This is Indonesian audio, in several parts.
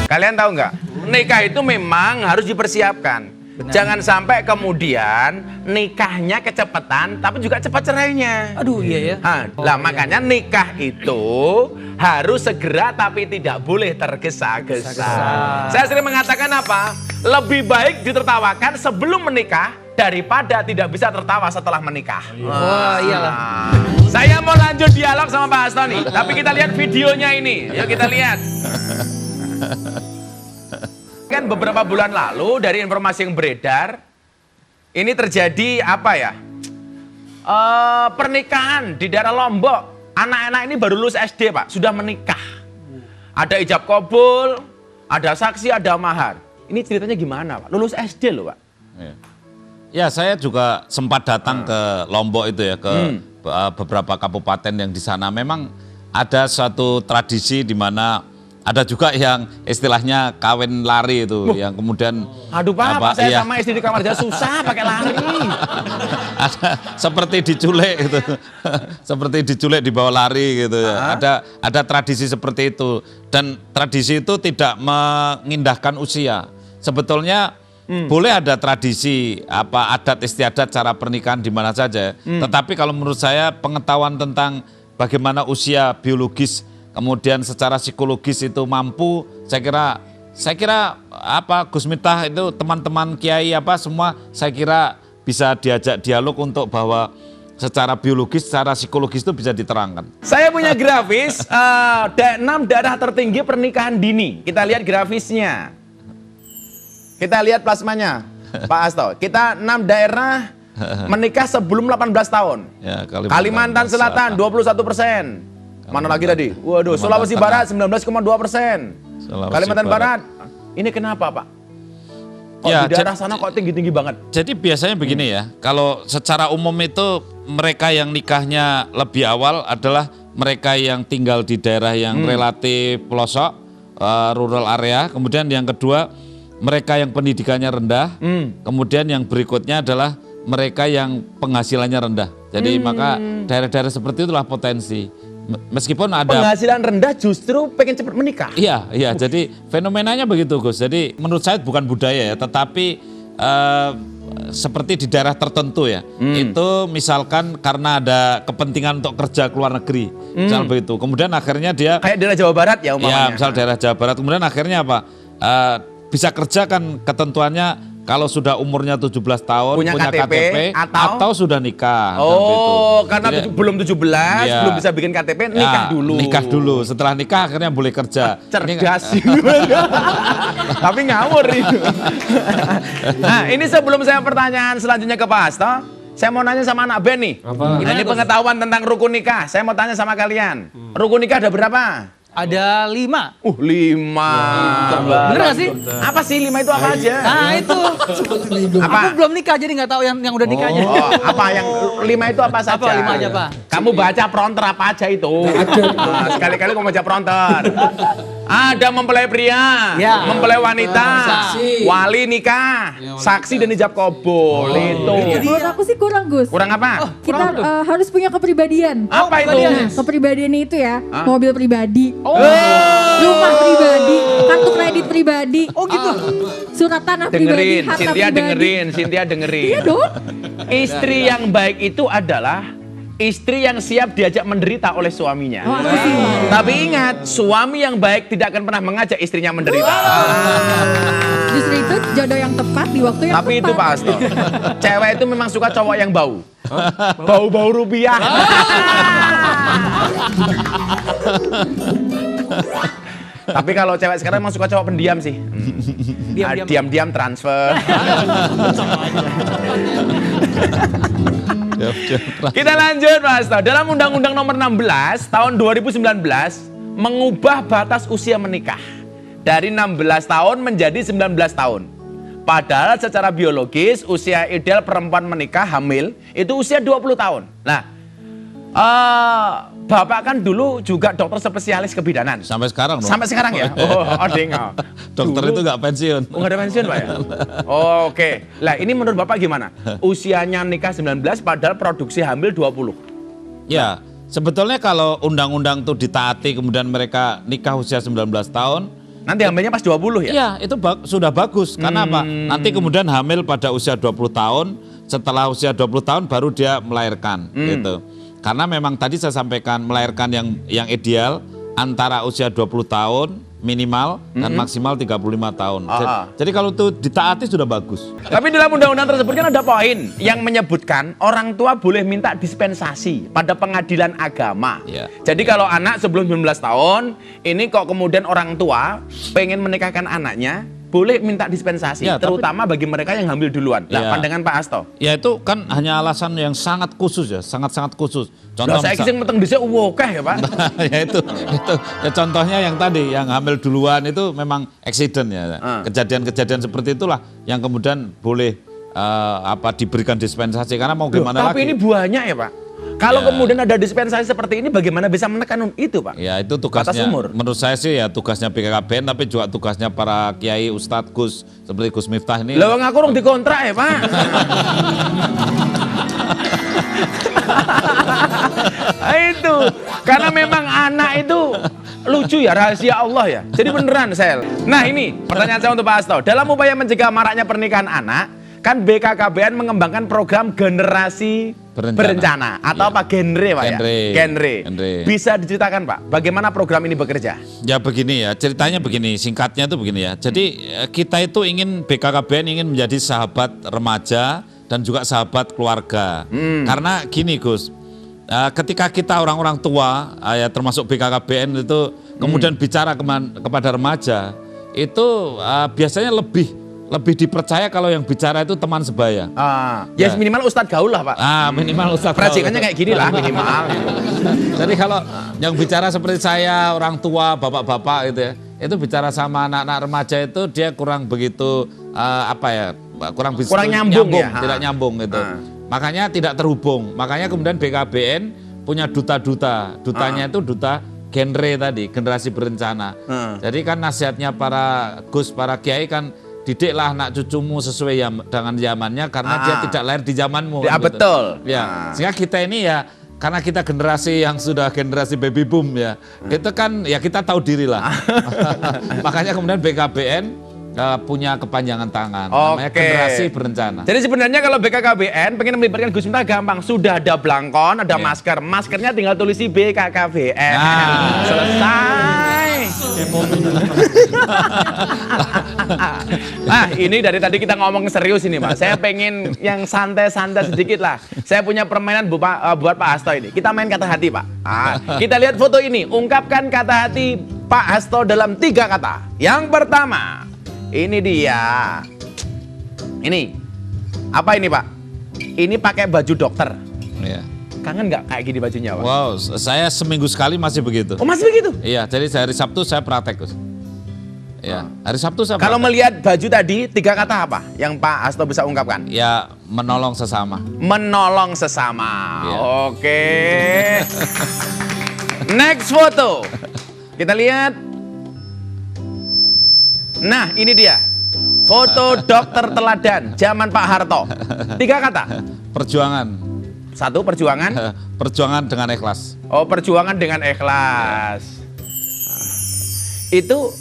Kalian tahu nggak? Nikah itu memang harus dipersiapkan. Benar. Jangan sampai kemudian nikahnya kecepatan, tapi juga cepat cerainya. Aduh iya ya. Lah makanya nikah itu harus segera, tapi tidak boleh tergesa-gesa. Saya sering mengatakan apa? Lebih baik ditertawakan sebelum menikah daripada tidak bisa tertawa setelah menikah. Wah iyalah. Saya mau lanjut dialog sama Pak Hasto nih, tapi kita lihat videonya ini. Yuk kita lihat. Kan beberapa bulan lalu dari informasi yang beredar, ini terjadi apa ya? Pernikahan di daerah Lombok. Anak-anak ini baru lulus SD, Pak, sudah menikah. Ada ijab kabul, ada saksi, ada mahar. Ini ceritanya gimana, Pak? Lulus SD loh, Pak. Ya, saya juga sempat datang ke Lombok itu ya, ke beberapa kabupaten yang di sana. Memang ada suatu tradisi di mana ada juga yang istilahnya kawin lari itu, yang kemudian aduh Pak, saya sama istri di kamar aja susah pakai lari. Ada seperti diculik gitu. Seperti diculik dibawa lari gitu ya. Ada tradisi seperti itu, dan tradisi itu tidak mengindahkan usia. Sebetulnya boleh ada tradisi adat istiadat cara pernikahan di mana saja. Tetapi kalau menurut saya pengetahuan tentang bagaimana usia biologis kemudian secara psikologis itu mampu, saya kira Gus Miftah itu teman-teman kiai semua saya kira bisa diajak dialog untuk bahwa secara biologis, secara psikologis itu bisa diterangkan. Saya punya grafis 6 daerah tertinggi pernikahan dini. Kita lihat grafisnya. Kita lihat plasmanya, Pak Hasto. Kita 6 daerah menikah sebelum 18 tahun. Ya, Kalimantan Selatan 21%. Mana lagi tadi? Waduh, Sulawesi Barat 19,2%. Kalimantan Barat, ini kenapa Pak? Kok ya, di daerah sana kok tinggi-tinggi banget? Jadi biasanya begini ya, kalau secara umum itu mereka yang nikahnya lebih awal adalah mereka yang tinggal di daerah yang relatif pelosok, rural area. Kemudian yang kedua, mereka yang pendidikannya rendah. Kemudian yang berikutnya adalah mereka yang penghasilannya rendah. Jadi maka daerah-daerah seperti itulah potensi. Meskipun ada penghasilan rendah justru pengen cepat menikah. Iya, jadi fenomenanya begitu Gus. Jadi menurut saya bukan budaya ya, tetapi seperti di daerah tertentu ya. Itu misalkan karena ada kepentingan untuk kerja ke luar negeri, misal begitu. Kemudian akhirnya dia kayak daerah Jawa Barat ya umpamanya. Ya, misal daerah Jawa Barat. Kemudian akhirnya apa? Bisa kerja kan ketentuannya kalau sudah umurnya 17 tahun, punya KTP atau sudah nikah. Oh, karena jadi, belum 17, belum bisa bikin KTP, nikah dulu. Nikah dulu, setelah nikah akhirnya boleh kerja. Cerdas sih. Tapi ngawur itu. Nah, ini sebelum saya pertanyaan selanjutnya ke Pak Hasto, saya mau nanya sama anak band nih. Ini pengetahuan tentang rukun nikah. Saya mau tanya sama kalian. Rukun nikah ada berapa? Ada 5. 5. Bener gak sih? Apa sih 5 itu apa aja? Nah itu. Aku belum nikah jadi nggak tahu yang udah nikahnya. Apa yang 5 itu apa saja? Apa 5 aja Pak? Kamu baca prompter apa aja itu? Sekali-kali kamu baca prompter. Ada mempelai pria, mempelai wanita, wali nikah, saksi dan ijab kabul. Itu. Menurut aku sih kurang Gus. Kurang apa? Kita harus punya kepribadian. Apa itu? Kepribadian itu ya, mobil pribadi, rumah pribadi, kartu kredit pribadi. Oh gitu. Surat tanah pribadi, harta pribadi. Cynthia dengerin. Iya dong. Istri yang baik itu adalah istri yang siap diajak menderita oleh suaminya. Tapi ingat, suami yang baik tidak akan pernah mengajak istrinya menderita. Justru itu jodoh yang tepat di waktu yang Tapi tepat. itu Pak Hasto, cewek itu memang suka cowok yang bau. Bau-bau rupiah. Tapi kalau cewek sekarang memang suka cowok pendiam sih. Diam-diam transfer. Kita lanjut Mas. Dalam Undang-Undang Nomor 16 Tahun 2019 mengubah batas usia menikah dari 16 tahun menjadi 19 tahun. Padahal secara biologis usia ideal perempuan menikah hamil itu usia 20 tahun. Nah, Bapak kan dulu juga dokter spesialis kebidanan. Sampai sekarang dong. Sampai sekarang ya? Oh, dokter dulu, itu nggak pensiun. Oh, nggak ada pensiun Pak ya? Oh, oke. Lah ini menurut Bapak gimana? Usianya nikah 19 padahal produksi hamil 20. Ya, sebetulnya kalau undang-undang itu ditaati kemudian mereka nikah usia 19 tahun, Nanti hamilnya pas 20 ya? Iya, itu sudah bagus. Karena apa? Nanti kemudian hamil pada usia 20 tahun, setelah usia 20 tahun baru dia melahirkan gitu. Karena memang tadi saya sampaikan melahirkan yang ideal antara usia 20 tahun minimal dan maksimal 35 tahun. Jadi kalau itu ditaati sudah bagus. Tapi dalam undang-undang tersebut kan ada poin yang menyebutkan orang tua boleh minta dispensasi pada pengadilan agama. Ya. Jadi kalau anak sebelum 19 tahun, ini kok kemudian orang tua pengen menikahkan anaknya, boleh minta dispensasi, Ya, terutama bagi mereka yang hamil duluan. Nah, Ya. pandangan Pak Hasto. Ya itu kan hanya alasan yang sangat khusus ya, sangat-sangat khusus. Lah saya kisah meteng dhisik wokeh ya, Pak. Ya itu ya contohnya yang tadi yang hamil duluan itu memang accident ya. Kejadian-kejadian seperti itulah yang kemudian boleh diberikan dispensasi karena mau gimana Tapi lagi. ini banyak ya, Pak. Kalau Ya. kemudian ada dispensasi seperti ini, bagaimana bisa menekan itu, Pak? Ya itu Batas tugasnya, umur. menurut saya sih ya tugasnya BKKBN tapi juga tugasnya para kiai, ustadz, Gus seperti Gus Miftah ini. Lah wong aku urung dikontrak ya, Pak. Itu karena memang anak itu lucu ya, rahasia Allah ya. Jadi beneran Sel. Nah ini pertanyaan saya untuk Pak Hasto. Dalam upaya mencegah maraknya pernikahan anak, kan BKKBN mengembangkan program generasi berencana atau Ya. apa genre Pak ya? Genre. Bisa diceritakan Pak, bagaimana program ini bekerja? Ya begini ya, ceritanya begini, singkatnya itu begini ya. Jadi kita itu BKKBN ingin menjadi sahabat remaja dan juga sahabat keluarga. Karena gini Gus, ketika kita orang-orang tua, ya termasuk BKKBN itu kemudian bicara kepada remaja, itu biasanya lebih dipercaya kalau yang bicara itu teman sebaya. Ya minimal Ustadz gaul lah Pak. Minimal Ustadz. Prajikannya kayak gini lah minimal. Jadi kalau yang bicara seperti saya, orang tua, bapak-bapak gitu ya, itu bicara sama anak-anak remaja itu dia kurang begitu kurang nyambung ya? tidak nyambung gitu. Makanya tidak terhubung. Makanya kemudian BKBN punya duta-duta. Dutanya itu duta genre tadi, generasi berencana. Jadi kan nasihatnya para Gus, para kiai kan didiklah anak cucumu sesuai dengan zamannya karena dia tidak lahir di zamanmu. Ya, kan, gitu. betul. Ya, sehingga kita ini ya karena kita generasi yang sudah generasi baby boom ya, itu kan ya kita tahu diri lah. Makanya kemudian BKBN punya kepanjangan tangan, namanya generasi berencana. Jadi sebenarnya kalau BKKBN pengen melibatkan Gus Miftah gampang, sudah ada blangkon, ada masker, maskernya tinggal tulisi BKKBN. Selesai. Ini dari tadi kita ngomong serius ini Pak. Saya pengen yang santai-santai sedikit lah. Saya punya permainan buat Pak Hasto ini. Kita main kata hati Pak. Kita lihat foto ini. Ungkapkan kata hati Pak Hasto dalam 3 kata. Yang pertama, ini dia. Ini apa ini Pak? Ini pakai baju dokter. Ya. Kangen nggak kayak gini bajunya Pak? Wow, saya seminggu sekali masih begitu. Oh masih begitu? Iya, jadi hari Sabtu saya praktek Gus. Ya, hari Sabtu saya Kalau praktek. melihat baju tadi, 3 kata apa yang Pak Hasto bisa ungkapkan? Ya, menolong sesama. Menolong sesama. Ya. Oke. Next foto. Kita lihat. Nah, ini dia. Foto dokter teladan zaman Pak Harto. 3 kata. Perjuangan. 1, perjuangan. Perjuangan dengan ikhlas. Oh, perjuangan dengan ikhlas. Itu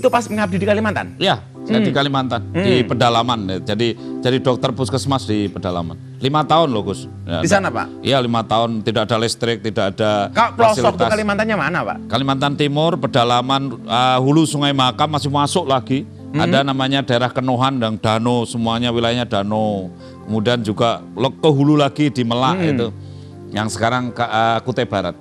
pas mengabdi di Kalimantan? Ya, saya di Kalimantan, di pedalaman. Jadi dokter puskesmas di pedalaman. 5 tahun loh Gus. Ya, Di sana Pak? Iya 5 tahun, tidak ada listrik, tidak ada Kak, pelosok tuh fasilitas. Kalimantannya mana Pak? Kalimantan Timur, pedalaman, hulu Sungai Mahakam masih masuk lagi. Ada namanya daerah Kenohan dan Dano, semuanya wilayahnya Dano. Kemudian juga ke hulu lagi di Melak itu, yang sekarang Kutai Barat.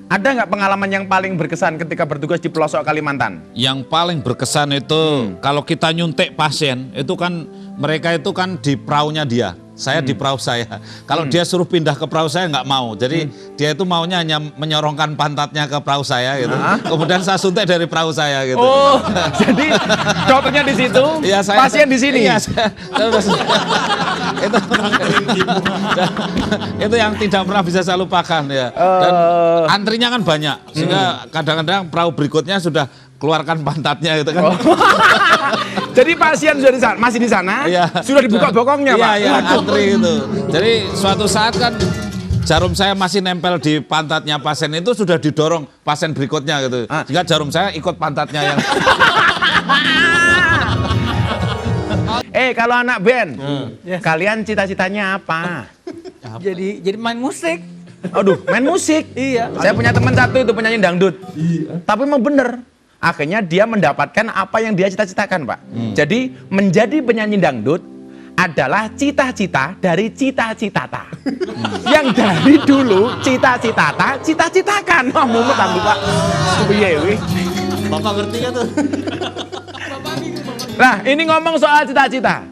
Ada nggak pengalaman yang paling berkesan ketika bertugas di pelosok Kalimantan? Yang paling berkesan itu kalau kita nyuntik pasien itu kan mereka itu kan di perahunya dia. Saya di perahu saya. Kalau dia suruh pindah ke perahu saya nggak mau. Jadi dia itu maunya hanya menyorongkan pantatnya ke perahu saya gitu. Kemudian saya suntik dari perahu saya gitu. Oh, jadi dokternya di situ, Iya, pasien di sini. Iya, itu yang tidak pernah bisa saya lupakan ya. Dan antrinya kan banyak, sehingga kadang-kadang perahu berikutnya sudah keluarkan pantatnya gitu kan. Jadi pasien sudah di sana, masih di sana, Iya. sudah dibuka bokongnya Pak. Iya, antri gitu. Jadi suatu saat kan jarum saya masih nempel di pantatnya pasien itu sudah didorong pasien berikutnya gitu. Sehingga jarum saya ikut pantatnya yang Kalau anak band, kalian cita-citanya apa? Jadi main musik. Aduh, main musik. Iya. Saya punya teman satu itu penyanyi dangdut. Tapi memang bener. Akhirnya dia mendapatkan apa yang dia cita-citakan, Pak. Jadi menjadi penyanyi dangdut adalah cita-cita dari cita-citata. Yang dari dulu cita-citata, cita-citakan. Wah, mumet aku, Pak. Piye wih. Bapak ngerti kan tuh? Nah, ini ngomong soal cita-cita.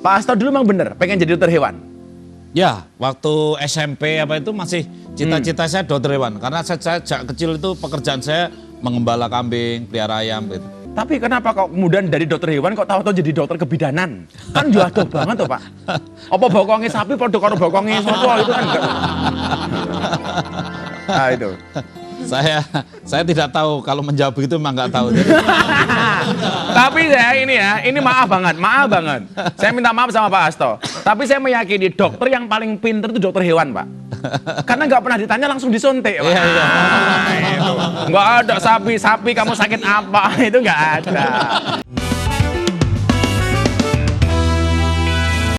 Pak Asto dulu memang bener, pengen jadi dokter hewan. ya waktu SMP apa itu masih cita-cita saya dokter hewan karena saya sejak kecil itu pekerjaan saya mengembala kambing, pelihara ayam gitu. Tapi kenapa kok kemudian dari dokter hewan kok tahu-tahu jadi dokter kebidanan? Kan jodoh banget tuh, Pak. Apa bokongnya sapi padha karo bokongnya sopo itu kan enggak. Nah, itu. Saya tidak tahu kalau menjawab itu memang nggak tahu. Tapi saya ini maaf banget. Saya minta maaf sama Pak Asto. Tapi saya meyakini dokter yang paling pinter itu dokter hewan, Pak. Karena nggak pernah ditanya langsung disuntik, Pak. Iya. Nggak ada sapi kamu sakit apa itu nggak ada.